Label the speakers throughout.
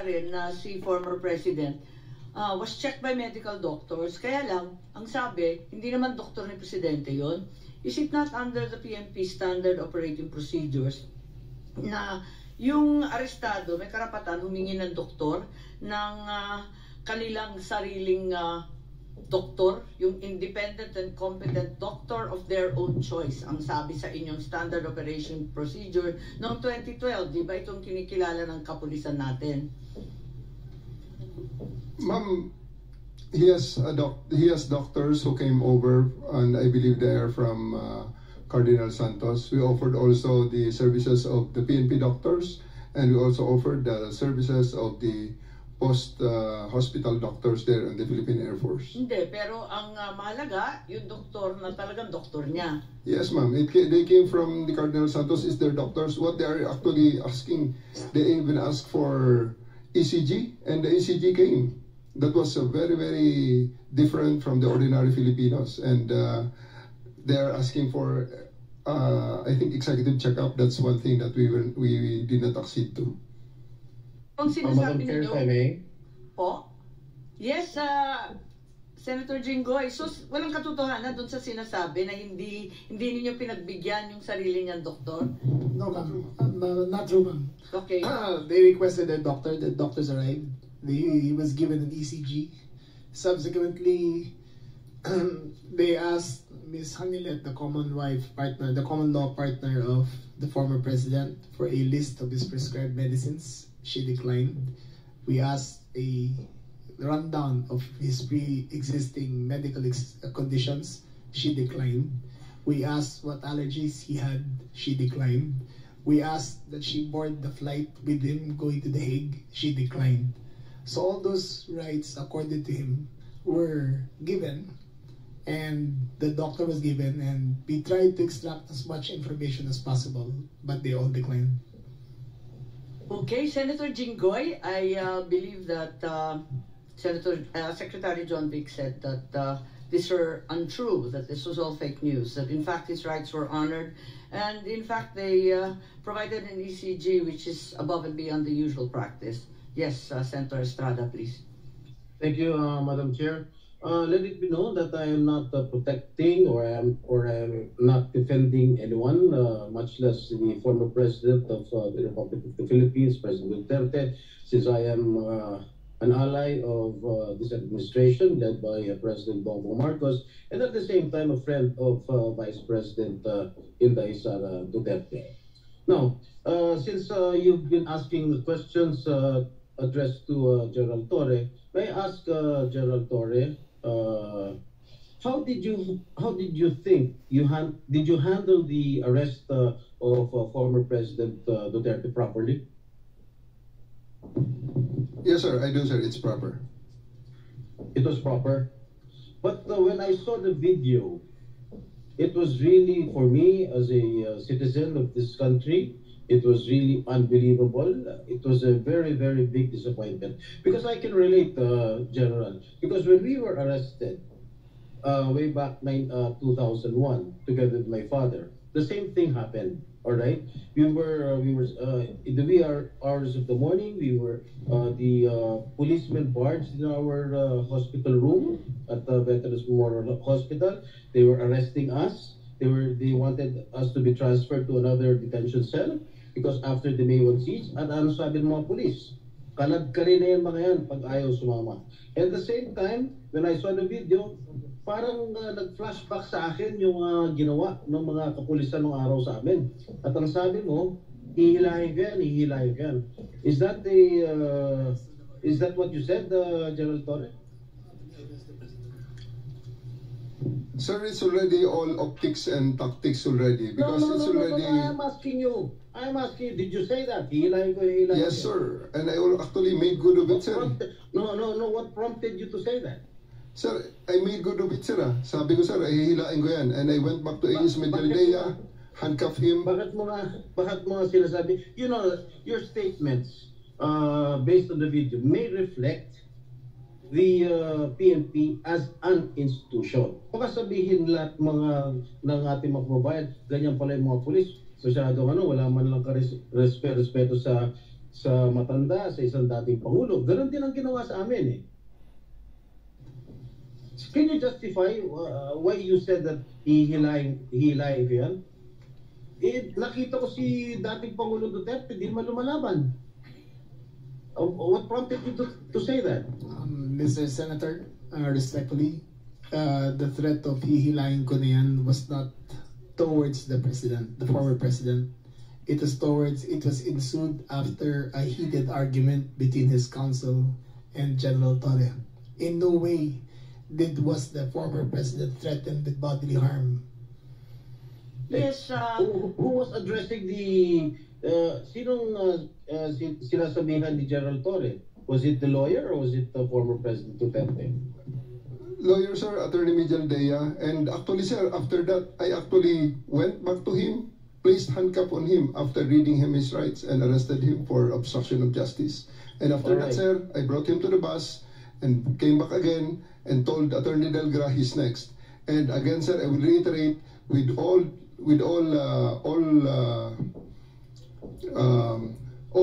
Speaker 1: rin na si former president was checked by medical doctors. Kaya lang, ang sabi, hindi naman doktor ni presidente yon. Is it not under the PNP standard operating procedures na yung arestado may karapatan humingi ng doktor ng kanilang sariling doktor, yung independent and competent doctor of their own choice, ang sabi sa inyong standard operation procedure noong 2012, di ba itong kinikilala ng kapulisan natin?
Speaker 2: Ma'am, he has doctors who came over, and I believe they are from Cardinal Santos. We offered also the services of the PNP doctors, and we also offered the services of the post-hospital doctors there in the Philippine Air Force.
Speaker 1: Hindi, pero ang mahalaga, yung doktor na talagang doktor niya.
Speaker 2: Yes, ma'am. They came from the Cardinal Santos is their doctors. What they are actually asking, they even asked for ECG, and the ECG came. That was very, very different from the ordinary Filipinos. And they are asking for, I think, executive checkup. That's one thing that we did not accede to.
Speaker 1: Kung sinasabi
Speaker 3: Chair,
Speaker 1: ninyo,
Speaker 3: if I may.
Speaker 1: po? Yes, Senator Jinggoy. So, walang katotohanan doon sa sinasabi na hindi ninyo pinagbigyan yung sarili niyang doktor?
Speaker 4: No, ma'am. Not true, ma'am.
Speaker 1: Okay.
Speaker 4: They requested a doctor. The doctors arrived. He was given an ECG. Subsequently, they asked Ms. Hanilet, the common law partner of the former president, for a list of his prescribed medicines. She declined. We asked a rundown of his pre-existing medical conditions. She declined. We asked what allergies he had. She declined. We asked that she board the flight with him going to The Hague. She declined. So all those rights, according to him, were given, and the doctor was given, and we tried to extract as much information as possible, but they all declined.
Speaker 1: Okay, Senator Jinggoy, I believe that Secretary John Vic said that these were untrue, that this was all fake news, that in fact his rights were honored, and in fact they provided an ECG which is above and beyond the usual practice. Yes, Senator Estrada, please.
Speaker 3: Thank you, Madam Chair. Let it be known that I am not protecting or I am not defending anyone, much less the former president of the Republic of the Philippines, President Duterte, since I am an ally of this administration led by President Bongbong Marcos, and at the same time a friend of Vice President Inday Sara Duterte. Now, since you've been asking questions addressed to General Torre, may I ask General Torre, how did you think did you handle the arrest of former President Duterte properly?
Speaker 2: Yes, sir. I do, sir. It's proper.
Speaker 3: It was proper. But when I saw the video, it was really, for me as a citizen of this country, it was really unbelievable. It was a very, very big disappointment. Because I can relate, General. Because when we were arrested, way back 2001, together with my father, the same thing happened. All right, we were in the wee hours of the morning. We were the policemen barged in our hospital room at the Veterans Memorial Hospital. They were arresting us. They wanted us to be transferred to another detention cell. Because after the May 1 siege, at ano sabi ng mga polis, kalag ka rin na yan mga yan pag ayaw sumama. At the same time, when I saw the video, parang nag-flashback sa akin yung ginawa ng mga kapulisan ng araw sa amin. At ang sabi mo, hihilahin ko yan, hihilahin ko yan. Is that what you said, General Torre?
Speaker 2: Sir, it's already all optics and tactics already because it's already.
Speaker 3: No, I'm asking you, did you say that? Hihilahin ko, hihilahin ko.
Speaker 2: Yes, sir. And I actually made good of it, sir.
Speaker 3: No. What prompted you to say that?
Speaker 2: Sir, I made good of it, sir. Sabi ko, sir, hihilain ko yan. And I went back to Aegis Medialdea, handcuff him.
Speaker 3: Bakit mo nga sinasabi? You know, your statements based on the video may reflect the PNP as an institution. Baka sabihin lahat ng ating mga kababayan, ganyan pala yung mga pulis. Masyado wala man lang respeto sa sa matanda, sa isang dating Pangulo. Ganon din ang ginawa sa amin eh. Can you justify why you said that hihilahin ko yan? Eh, nakita ko si dating Pangulo Duterte, di naman lumalaban. What prompted you to say that?
Speaker 4: Mr. Senator, respectfully, the threat of hihilahin ko na yan was not towards the president, the former president. It was ensued after a heated argument between his counsel and General Torre. In no way was the former president threatened with bodily harm.
Speaker 1: Yes,
Speaker 3: Who was addressing the sinong sinasabihan ni General Torre? Was it the lawyer or was it the former President Duterte?
Speaker 2: Lawyer, sir, Attorney Miguel Dea, and actually, sir, after that, I actually went back to him, placed handcuff on him after reading him his rights and arrested him for obstruction of justice. And after that, sir, I brought him to the bus and came back again and told Attorney Delgra he's next. And again, sir, I will reiterate with all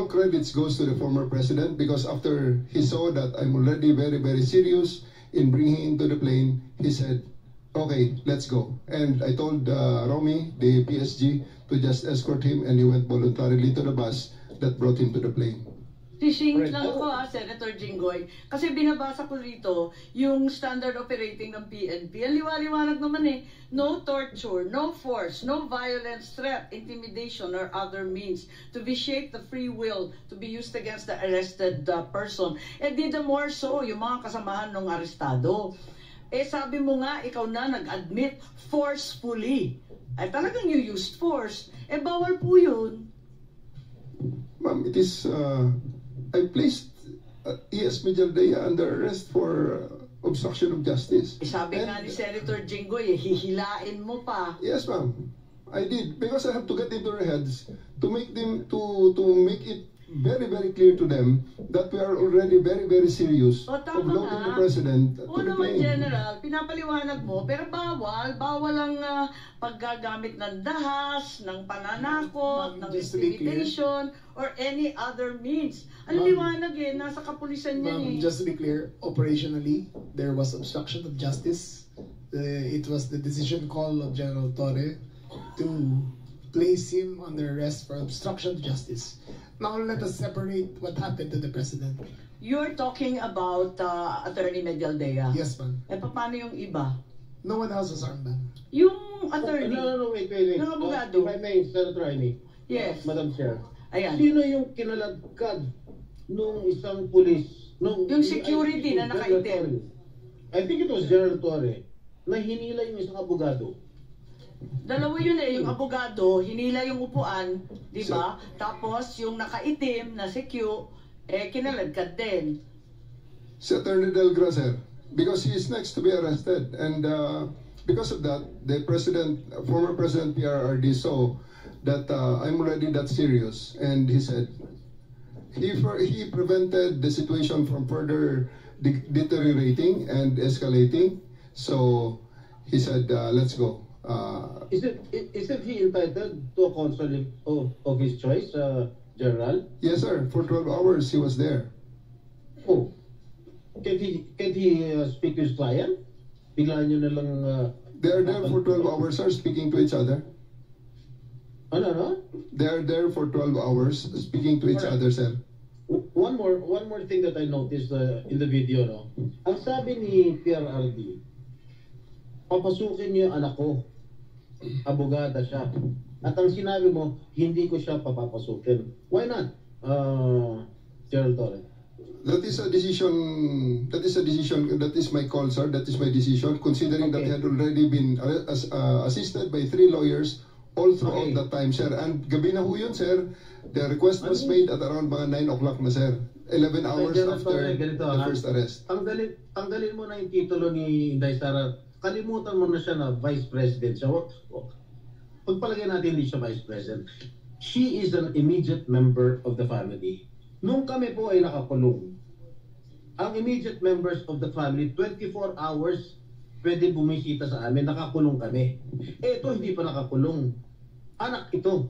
Speaker 2: credits goes to the former president, because after he saw that I'm already very, very serious in bringing him to the plane, he said, okay, let's go. And I told Romy, the PSG, to just escort him, and he went voluntarily to the bus that brought him to the plane.
Speaker 1: Sisingit lang ako Senator Jinggoy, kasi binabasa ko rito yung standard operating ng PNP. Ang liwaliwanag naman eh, no torture, no force, no violence, threat, intimidation, or other means to vitiate the free will to be used against the arrested person. Eh di the more so, yung mga kasamahan ng arestado. Eh sabi mo nga, ikaw na nag-admit forcefully. Ay talagang you used force. Eh bawal po yun.
Speaker 2: Ma'am, it is... I placed E.S. Miguel Dea under arrest for obstruction of justice.
Speaker 1: Sabi nga ni Senator Jinggoy, hihilain mo pa.
Speaker 2: Yes, ma'am. I did, because I have to get into their heads to make them to make it very, very clear to them that we are already very, very serious of loading the president to the plane.
Speaker 1: General, pinapaliwanag mo, pero bawal ang paggagamit ng dahas, ng pananakot, ng intimidation, or any other means. Ang liwanag eh, nasa kapulisan yan eh.
Speaker 4: Just to be clear, operationally, there was obstruction of justice. It was the decision call of General Torre to place him under arrest for obstruction of justice. Now let us separate what happened to the president.
Speaker 1: You're talking about Attorney Miguel Dea.
Speaker 4: Yes, ma'am.
Speaker 1: Eh paano yung iba?
Speaker 4: No one else was armed, ma'am.
Speaker 1: Yung attorney.
Speaker 3: No, wait.
Speaker 1: Yung abogado.
Speaker 3: If I may, Senator Amy.
Speaker 1: Yes.
Speaker 3: Madam Chair.
Speaker 1: Ayan.
Speaker 3: Sino yung kinalagkad nung isang pulis?
Speaker 1: Yung security na nakaitim.
Speaker 3: I think it was General Torre na hinila yung isang abogado.
Speaker 1: Dalawa yun eh, yung abogado, hinila yung upuan, di ba? Tapos yung nakaitim na si Q, eh kinaladkad din.
Speaker 2: Si Attorney Delgra, sir, because he is next to be arrested, and because of that, the former President PRRD saw that I'm already that serious, and he said he prevented the situation from further deteriorating and escalating. So he said, let's go.
Speaker 3: Isn't he entitled to a counsel of his choice, General?
Speaker 2: Yes, sir. For 12 hours, he was there.
Speaker 3: Oh, can he speak to his client? Biglaan nyo na lang...
Speaker 2: They are there for 12 hours, sir, speaking to each other.
Speaker 3: Ano?
Speaker 2: They are there for 12 hours, speaking to each other, sir.
Speaker 3: One more thing that I noticed in the video, no? Ang sabi ni PRRD, papasukin niyo yung anak ko. Abogada siya. At ang sinabi mo, hindi ko siya papapasukin. Why not, General Torre?
Speaker 2: That is a decision. That is my call, sir. That is my decision. Considering that he had already been assisted by 3 lawyers all throughout that time, sir. And gabi na ho yun, sir. The request was made at around mga 9 o'clock na, sir. 11 hours after the first arrest.
Speaker 3: Tanggalin mo na yung titulo ni Inday Sara. Kalimutan mo na siya na Vice President. So, pagpalagay natin hindi siya Vice President. She is an immediate member of the family. Nung kami po ay nakakulong, ang immediate members of the family, 24 hours pwede bumisita sa amin, nakakulong kami. Ito hindi pa nakakulong. Anak ito.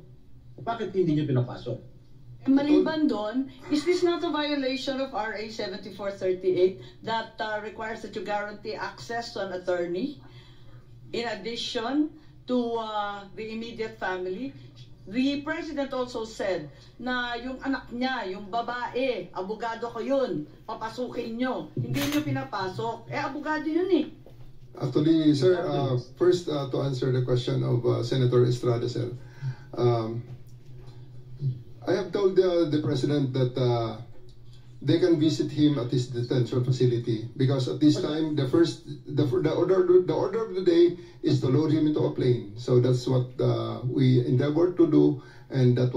Speaker 3: Bakit hindi niyo pinapasok?
Speaker 1: Maliban doon, is this not a violation of RA 7438 that requires that you guarantee access to an attorney in addition to the immediate family? The President also said na yung anak niya, yung babae, abogado ko yun, papasukin nyo. Hindi nyo pinapasok. Abogado yun eh.
Speaker 2: Actually, sir, first to answer the question of Senator Estrada, sir. I have told the President that they can visit him at his detention facility because at this time the order of the day is to load him into a plane. So that's what we endeavored to do, and that's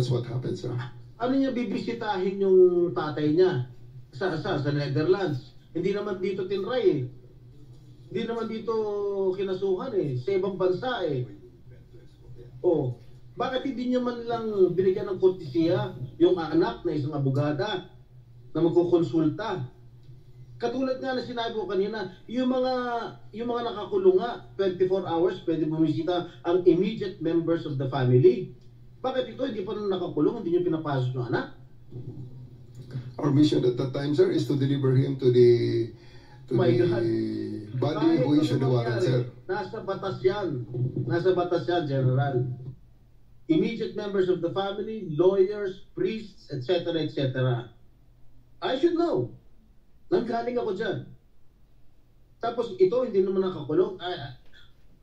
Speaker 2: what happened, sir.
Speaker 3: Ano niya bibisitahin yung tatay niya sa Netherlands? Hindi naman dito tinray eh. Hindi naman dito kinasuhan eh. Sa ibang bansa eh. Oh, bakit hindi niya man lang binigyan ng kortesiya yung anak na isang abogada na magkukonsulta? Katulad nga na sinabi ko kanina, yung mga nakakulong nga, 24 hours pwede bumisita ang immediate members of the family. Bakit ito hindi pa nakakulong, hindi niyo pinapasok ng anak?
Speaker 2: Our mission at that time, sir, is to deliver him to the body who issued the warrant, sir.
Speaker 3: Nasa batas yan. Nasa batas yan, General. Immediate members of the family, lawyers, priests, etc., etc. I should know. Nanggaling ako dyan. Tapos ito, hindi naman nakakulong.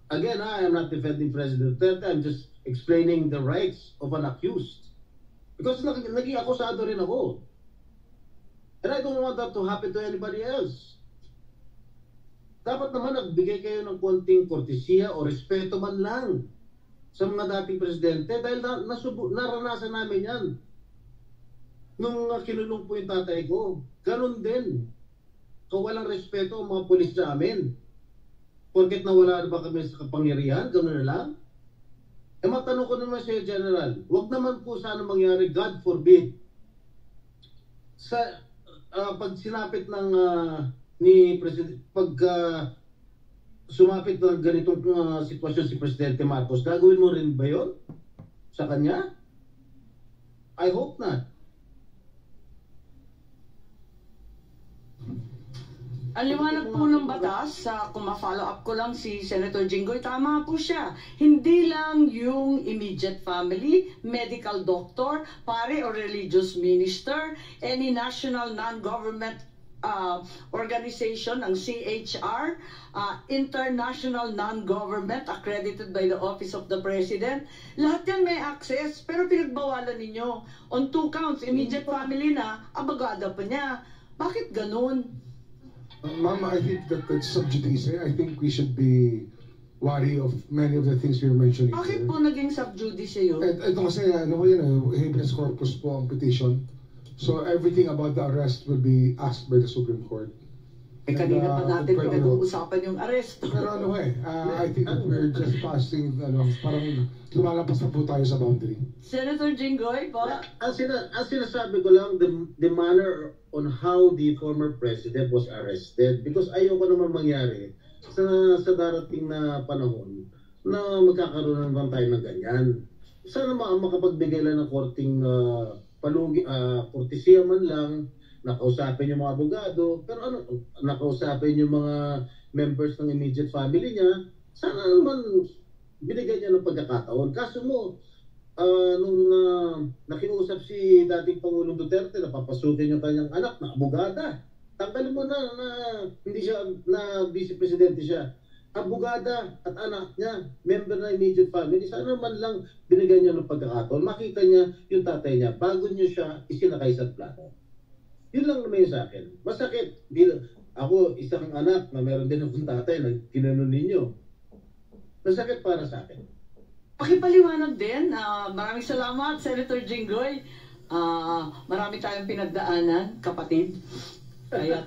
Speaker 3: Again, I am not defending President Duterte. I'm just explaining the rights of an accused. Because naging akusado rin ako. And I don't want that to happen to anybody else. Dapat naman nagbigay kayo ng konting kortesiya o respeto man lang sa mga dating presidente dahil naranasan namin yan. Nung kinulong po yung tatay ko, ganun din. Kung walang respeto ang mga pulis sa amin. Porket nawala na ba kami sa kapangyarihan, ganun na lang. Matanong ko naman siya, General, wag naman po sana mangyari, God forbid. Sa pag sinapit ng ni President, pag sumapit ng ganitong sitwasyon si Presidente Marcos, gagawin mo rin ba yun sa kanya? I hope not.
Speaker 1: Ang liwanag po ng batas, kung ma-follow up ko lang si Senator Jinggoy, tama po siya. Hindi lang yung immediate family, medical doctor, pare or religious minister, any national non-government organization ng CHR, international non-government accredited by the Office of the President. Lahat yan may access, pero pinagbawalan ninyo. On 2 counts, immediate family na, abogada pa niya. Bakit ganun?
Speaker 5: Ma'am, I think that's sub judice. I think we should be wary of many of the things you're mentioning.
Speaker 1: Bakit po naging sub judice yun?
Speaker 5: Ito kasi, habeas corpus po ang petition. So everything about the arrest will be asked by the Supreme Court.
Speaker 1: Kanina pa natin pinag-uusapan yung arrest.
Speaker 5: Pero I think that we're just passing, parang lumalabas na po tayo sa boundary.
Speaker 1: Senator Jinggoy, po?
Speaker 3: Ang sinasabi ko lang, the manner on how the former president was arrested, because ayoko naman mangyari sa darating na panahon na magkakaroon naman tayo ng ganyan. Sana makapagbigay lang ng korting kortesiya man lang, nakausapin yung mga abogado, pero nakausapin yung mga members ng immediate family niya, sana naman binigyan niya ng pagkakataon. Kaso mo, nung nakiusap si dating Pangulong Duterte na papasukin yung kanyang anak na abogada, tanggalin mo na hindi siya, na vice presidente siya. Abogada at anak niya, member na immediate family, sana man lang binigyan niya ng pagkakataon, makita niya yung tatay niya bago niyo siya isinakay sa plano. Yun lang naman yung sa akin. Masakit. Ako, isang anak na meron din akong tatay na kinanon ninyo. Masakit para sa akin.
Speaker 1: Pakipaliwanag din. Maraming salamat, Senator Jinggoy. Marami tayong pinagdaanan, kapatid. Kaya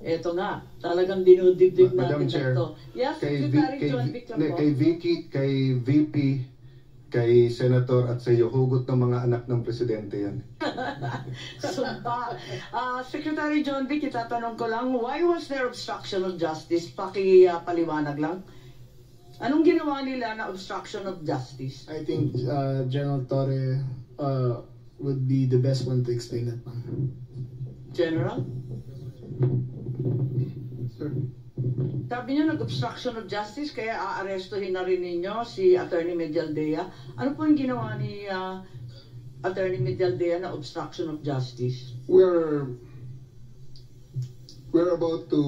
Speaker 1: eto nga, talagang dinudibdib natin ito. Yes, Secretary John Vic lang po.
Speaker 6: Kay Vicky, kay VP, kay Senator at sa iyo, hugot ng mga anak ng presidente yan.
Speaker 1: Sumpa. Secretary John Vic, itatanong ko lang, why was there obstruction of justice? Paliwanag lang. Anong ginawa nila na obstruction of justice?
Speaker 4: I think General Torre would be the best one to explain that, ma'am.
Speaker 1: General?
Speaker 2: Sir.
Speaker 1: Sabi niyo nag-obstruction of justice kaya aarestuhin na rin ninyo si Attorney Medialdea. Ano po yung ginawa ni Attorney Medialdea na obstruction of justice?
Speaker 2: We're about to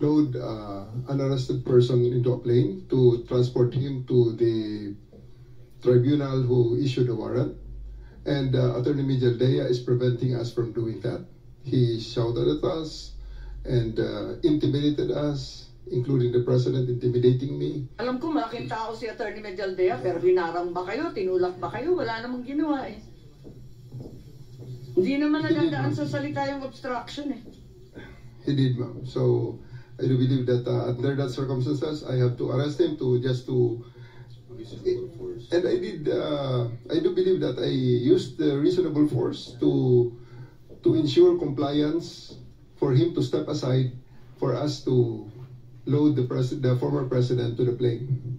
Speaker 2: load an arrested person into a plane to transport him to the tribunal who issued the warrant. And Attorney Medialdea is preventing us from doing that. He shouted at us and intimidated us, including the president intimidating me.
Speaker 1: Alam ko malaking tao si Attorney Medialdea, pero hinarang ba kayo, tinulak ba kayo? Wala namang ginawa eh. Hindi naman nagandaan sa salita yung obstruction eh.
Speaker 2: He did, ma'am. So I do believe that under that circumstances, I have to arrest him and I do believe that I used the reasonable force to ensure compliance for him to step aside for us to load the former president to the plane.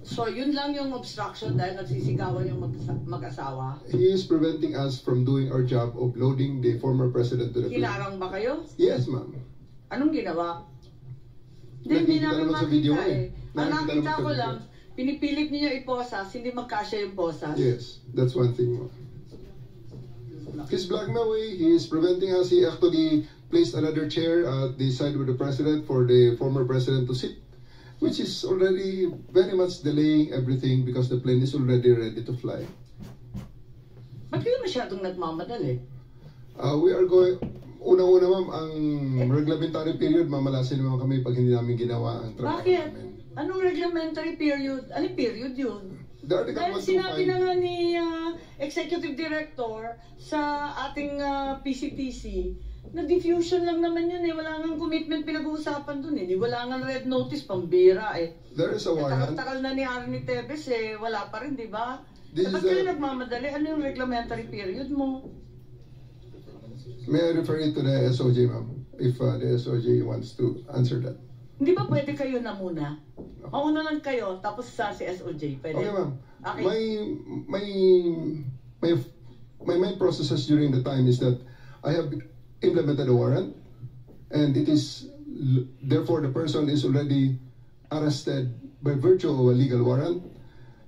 Speaker 1: So yun lang yung obstruction dahil nagsisigawan yung mag-asawa?
Speaker 2: He is preventing us from doing our job of loading the former president to the plane.
Speaker 1: Hinarang ba kayo?
Speaker 2: Yes, ma'am.
Speaker 1: Anong ginawa? Hindi namin makita eh. Ang nakita ko lang, pinipilit niyo iposas, hindi magkasya yung posas.
Speaker 2: Yes, that's one thing, ma'am. He's blocking my way. He is preventing us. He actually placed another chair at the side of the president for the former president to sit, which is already very much delaying everything because the plane is already ready to fly.
Speaker 1: Ba't kayo masyadong nagmamadali?
Speaker 2: We are going... Una-una, ma'am, ang reglementary period, mamalasin naman kami pag hindi namin ginawa ang trabaho
Speaker 1: Bakit?
Speaker 2: namin.
Speaker 1: Anong reglementary period? Anong period yun?
Speaker 2: The Article
Speaker 1: Dahil
Speaker 2: 125
Speaker 1: sinabi na nga ni Executive Director sa ating PCTC, na diffusion lang naman yun eh. Wala nga commitment pinag-uusapan dun eh. Wala nga red notice, pambira eh.
Speaker 2: There is a warrant.
Speaker 1: Takal na ni Arnie Tevez eh. Wala pa rin, di ba?
Speaker 2: This
Speaker 1: Ba't
Speaker 2: is
Speaker 1: kayo
Speaker 2: a-
Speaker 1: nagmamadali? Ano yung reglementary period mo?
Speaker 2: May I refer it to the SOJ, ma'am, if the SOJ wants to answer that.
Speaker 1: Hindi ba pwede kayo na muna? Mauna lang kayo, tapos sa si SOJ. Pwede?
Speaker 2: Okay, ma'am.
Speaker 1: Okay.
Speaker 2: My main processes during the time is that I have implemented a warrant, and it is therefore the person is already arrested by virtue of a legal warrant.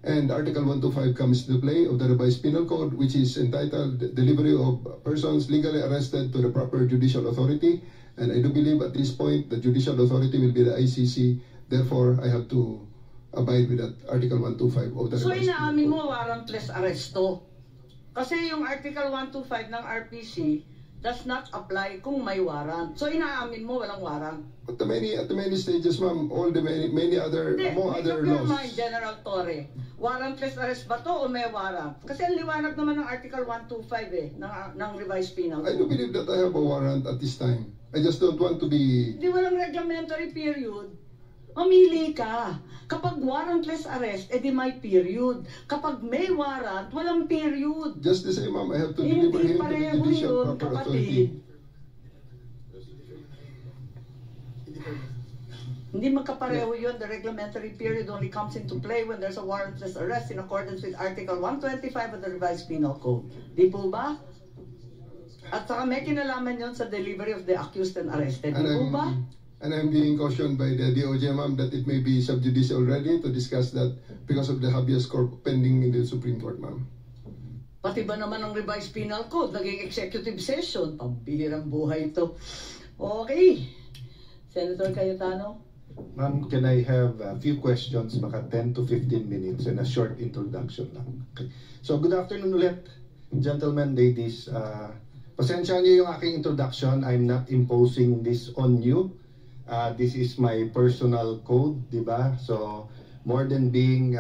Speaker 2: And Article 125 comes into play of the revised penal code, which is entitled Delivery of Persons Legally Arrested to the Proper Judicial Authority. And I do believe at this point the judicial authority will be the ICC. Therefore, I have to abide with that Article 125 of the
Speaker 1: So
Speaker 2: revised
Speaker 1: inaamin
Speaker 2: penal code.
Speaker 1: mo warrantless arresto. Kasi yung Article 125 ng RPC does not apply kung may warrant. So inaamin mo walang warrant.
Speaker 2: At the many stages, ma'am, all the many other,
Speaker 1: Hindi,
Speaker 2: among
Speaker 1: make
Speaker 2: other
Speaker 1: up your
Speaker 2: laws.
Speaker 1: mind, General Torre. Warrantless arrest ba to o may warrant? Kasi ang liwanag naman ng Article 125 eh, ng revised penal
Speaker 2: I do
Speaker 1: code.
Speaker 2: believe that I have a warrant at this time. I just don't want to be...
Speaker 1: Hindi walang reglementary period. Mamili ka. Kapag warrantless arrest, edi may period. Kapag may warrant, walang period.
Speaker 2: Just the same, ma'am, I have to deliver
Speaker 1: Hindi
Speaker 2: him to the
Speaker 1: pareho
Speaker 2: judicial
Speaker 1: yun,
Speaker 2: proper
Speaker 1: kapatid.
Speaker 2: authority.
Speaker 1: Hindi magkapareho yun. The reglementary period only comes into play when there's a warrantless arrest in accordance with Article 125 of the revised penal code. Di po ba? At saka may kinalaman yun sa delivery of the accused and arrested. Di po ba?
Speaker 2: And I'm being cautioned by the DOJ, ma'am, that it may be sub judice already to discuss that because of the habeas corpus pending in the Supreme Court, ma'am.
Speaker 1: Pati ba naman ang revised penal code, naging executive session, pambihirang buhay ito. Okay. Senator Cayetano?
Speaker 6: Ma'am, can I have a few questions, baka 10 to 15 minutes and a short introduction lang. Okay. So, good afternoon ulit, gentlemen, ladies. Pasensya niyo yung aking introduction. I'm not imposing this on you. This is my personal code, di ba? So, more than being